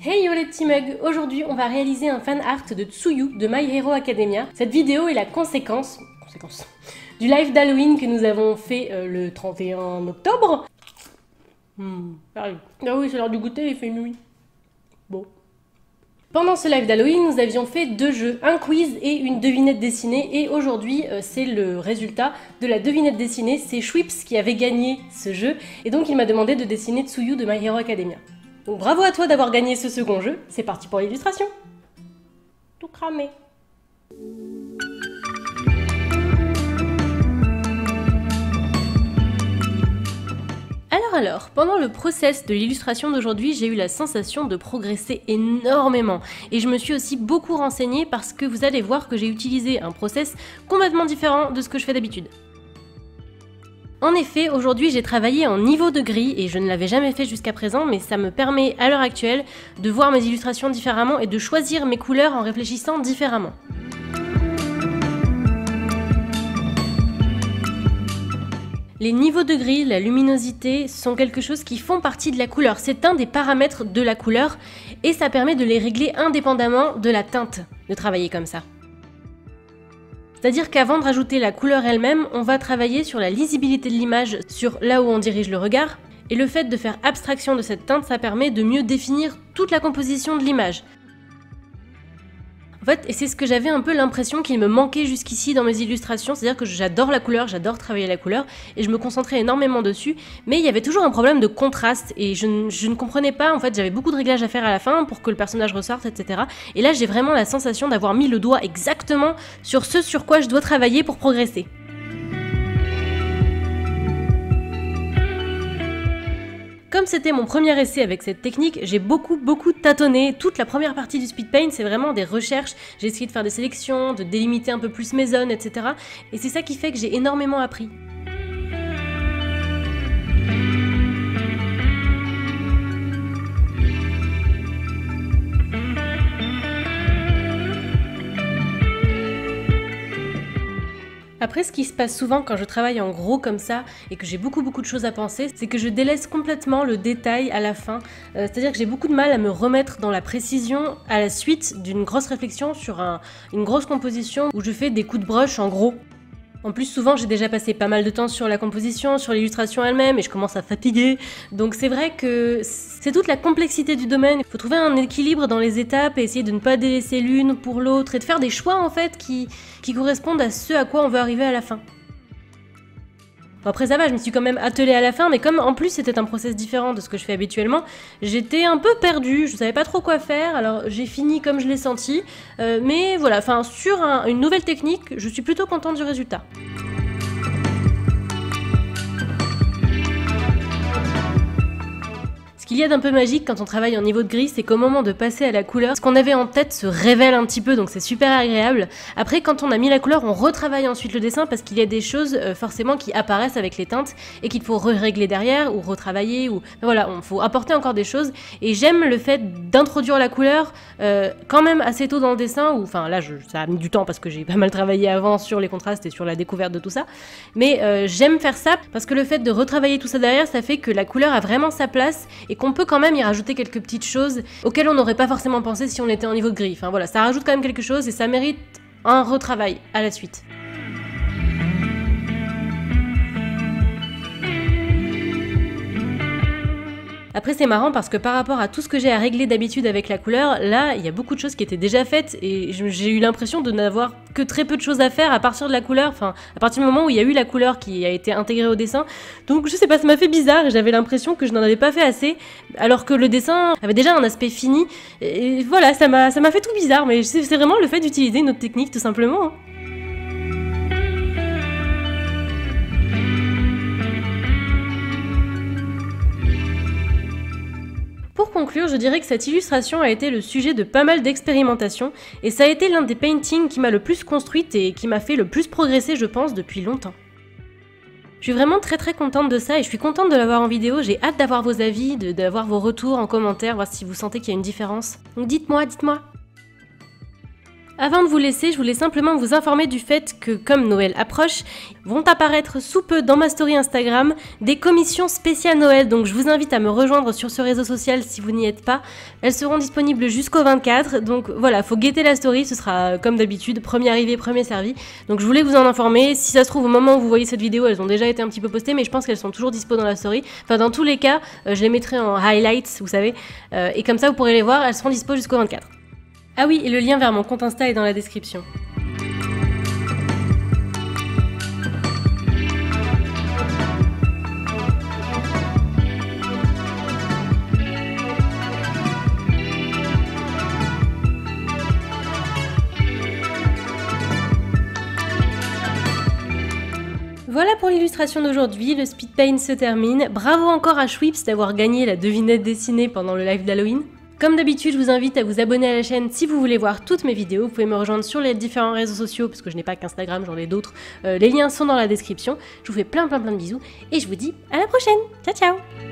Hey yo les petits mugs! Aujourd'hui on va réaliser un fan art de Tsuyu de My Hero Academia. Cette vidéo est la conséquence du live d'Halloween que nous avons fait le 31 octobre. Ah oui, c'est l'heure du goûter, il fait nuit. Bon. Pendant ce live d'Halloween, nous avions fait 2 jeux, un quiz et une devinette dessinée, et aujourd'hui c'est le résultat de la devinette dessinée. C'est Schwips qui avait gagné ce jeu, et donc il m'a demandé de dessiner Tsuyu de My Hero Academia. Donc bravo à toi d'avoir gagné ce second jeu, c'est parti pour l'illustration. Tout cramé. Alors, pendant le process de l'illustration d'aujourd'hui, j'ai eu la sensation de progresser énormément. Et je me suis aussi beaucoup renseignée parce que vous allez voir que j'ai utilisé un process complètement différent de ce que je fais d'habitude. En effet, aujourd'hui j'ai travaillé en niveau de gris et je ne l'avais jamais fait jusqu'à présent, mais ça me permet à l'heure actuelle de voir mes illustrations différemment et de choisir mes couleurs en réfléchissant différemment. Les niveaux de gris, la luminosité sont quelque chose qui font partie de la couleur. C'est un des paramètres de la couleur et ça permet de les régler indépendamment de la teinte, de travailler comme ça. C'est-à-dire qu'avant de rajouter la couleur elle-même, on va travailler sur la lisibilité de l'image, sur là où on dirige le regard. Et le fait de faire abstraction de cette teinte, ça permet de mieux définir toute la composition de l'image. En fait, et c'est ce que j'avais un peu l'impression qu'il me manquait jusqu'ici dans mes illustrations, c'est-à-dire que j'adore la couleur, j'adore travailler la couleur, et je me concentrais énormément dessus, mais il y avait toujours un problème de contraste, et je ne comprenais pas, en fait, j'avais beaucoup de réglages à faire à la fin pour que le personnage ressorte, etc. Et là, j'ai vraiment la sensation d'avoir mis le doigt exactement sur ce sur quoi je dois travailler pour progresser. Comme c'était mon premier essai avec cette technique, j'ai beaucoup tâtonné. Toute la première partie du speed paint, c'est vraiment des recherches. J'ai essayé de faire des sélections, de délimiter un peu plus mes zones, etc. Et c'est ça qui fait que j'ai énormément appris. Après, ce qui se passe souvent quand je travaille en gros comme ça et que j'ai beaucoup de choses à penser, c'est que je délaisse complètement le détail à la fin. C'est-à-dire que j'ai beaucoup de mal à me remettre dans la précision à la suite d'une grosse réflexion sur une grosse composition où je fais des coups de broche en gros. En plus, souvent, j'ai déjà passé pas mal de temps sur la composition, sur l'illustration elle-même, et je commence à fatiguer. Donc c'est vrai que c'est toute la complexité du domaine. Il faut trouver un équilibre dans les étapes et essayer de ne pas délaisser l'une pour l'autre, et de faire des choix, en fait, qui correspondent à ce à quoi on veut arriver à la fin. Bon, après ça va, je me suis quand même attelée à la fin, mais comme en plus c'était un process différent de ce que je fais habituellement, j'étais un peu perdue, je savais pas trop quoi faire, alors j'ai fini comme je l'ai senti, mais voilà, enfin sur une nouvelle technique, je suis plutôt contente du résultat. Ce qu'il y a d'un peu magique quand on travaille en niveau de gris, c'est qu'au moment de passer à la couleur, ce qu'on avait en tête se révèle un petit peu, donc c'est super agréable. Après, quand on a mis la couleur, on retravaille ensuite le dessin parce qu'il y a des choses forcément qui apparaissent avec les teintes et qu'il faut régler derrière ou retravailler, ou voilà, il faut apporter encore des choses. Et j'aime le fait d'introduire la couleur quand même assez tôt dans le dessin, ou enfin là ça a mis du temps parce que j'ai pas mal travaillé avant sur les contrastes et sur la découverte de tout ça. Mais j'aime faire ça parce que le fait de retravailler tout ça derrière, ça fait que la couleur a vraiment sa place et qu'on peut quand même y rajouter quelques petites choses auxquelles on n'aurait pas forcément pensé si on était en niveau de gris. Enfin voilà, ça rajoute quand même quelque chose et ça mérite un retravail à la suite. Après c'est marrant parce que par rapport à tout ce que j'ai à régler d'habitude avec la couleur, là il y a beaucoup de choses qui étaient déjà faites et j'ai eu l'impression de n'avoir que très peu de choses à faire à partir de la couleur, enfin à partir du moment où il y a eu la couleur qui a été intégrée au dessin. Donc je sais pas, ça m'a fait bizarre et j'avais l'impression que je n'en avais pas fait assez alors que le dessin avait déjà un aspect fini et voilà, ça m'a fait tout bizarre, mais c'est vraiment le fait d'utiliser une autre technique tout simplement, hein. Pour conclure, je dirais que cette illustration a été le sujet de pas mal d'expérimentations, et ça a été l'un des paintings qui m'a le plus construite et qui m'a fait le plus progresser, je pense, depuis longtemps. Je suis vraiment très contente de ça et je suis contente de l'avoir en vidéo, j'ai hâte d'avoir vos avis, d'avoir vos retours en commentaire, voir si vous sentez qu'il y a une différence. Donc dites-moi. Avant de vous laisser, je voulais simplement vous informer du fait que, comme Noël approche, vont apparaître sous peu dans ma story Instagram des commissions spéciales Noël. Donc je vous invite à me rejoindre sur ce réseau social si vous n'y êtes pas. Elles seront disponibles jusqu'au 24. Donc voilà, faut guetter la story, ce sera comme d'habitude, premier arrivé, premier servi. Donc je voulais vous en informer. Si ça se trouve, au moment où vous voyez cette vidéo, elles ont déjà été un petit peu postées, mais je pense qu'elles sont toujours dispo dans la story. Enfin, dans tous les cas, je les mettrai en highlights, vous savez. Et comme ça, vous pourrez les voir, elles seront dispo jusqu'au 24. Ah oui, et le lien vers mon compte Insta est dans la description. Voilà pour l'illustration d'aujourd'hui, le speed paint se termine. Bravo encore à Schweppes d'avoir gagné la devinette dessinée pendant le live d'Halloween. Comme d'habitude, je vous invite à vous abonner à la chaîne si vous voulez voir toutes mes vidéos. Vous pouvez me rejoindre sur les différents réseaux sociaux, parce que je n'ai pas qu'Instagram, j'en ai d'autres. Les liens sont dans la description. Je vous fais plein de bisous, et je vous dis à la prochaine. Ciao ciao.